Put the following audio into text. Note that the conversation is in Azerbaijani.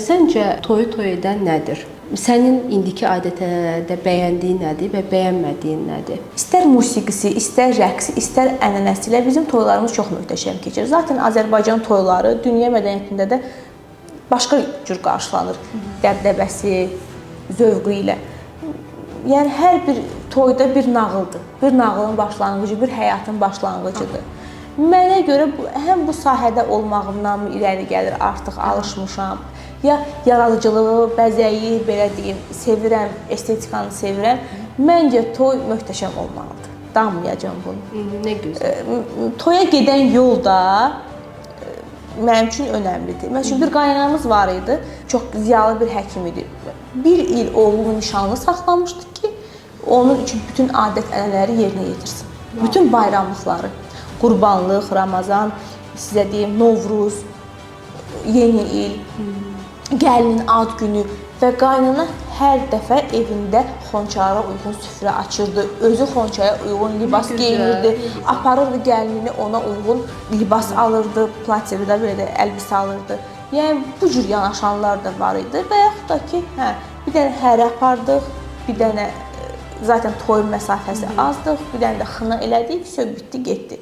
Səncə toy edən nədir? Sənin indiki adətlərdə bəyəndiyin nədir və bəyənmədiyin nədir? İstər musiqisi, istər rəqsi, istər ənənəsi ilə bizim toylarımız çox möhtəşəm keçir. Zaten Azərbaycan toyları dünya mədəniyyətində də başqa cür qarşılanır. Dəbdəbəsi, zövqü ilə. Yəni hər bir toyda bir nağıldır. Bir nağılın başlanğıcı, bir həyatın başlanğıcıdır. Mənə görə həm bu sahədə olmağımdan irəli gəlir, artıq alışmışam. Ya yaradıcılığı, bəzəyi, belə deyim, sevirəm, estetikanı sevirəm. Məncə toy möhtəşəm olmalıdır. Danmayacağam bunu. Nə gözəl. Toya gedən yol da mənim üçün önəmlidir. Məsələn, bir qaynanamız var idi, çox ziyalı bir həkim idi. Bir il oğlunu nişanlı saxlamışdı ki, onun üçün bütün adət-ənənələri yerinə yetirsin. Bütün bayramlıqları, qurbanlıq, Ramazan, sizə deyim, Novruz, yeni il, gəlinin ad günü və qaynana hər dəfə evində xonçara uyğun süfrə açırdı. Özü xonçaya uyğun libas geyinirdi. Aparırdı gəlinini, ona uyğun libas alırdı, platya da belə də əlbisə alırdı. Yəni bu cür yanaşanlar da var idi. Və yaxud da ki, bir dənə hərə apardıq, bir dənə zaten toy məsafəsi azdıq, bir dənə də xına elədik, söz bitdi, getdi.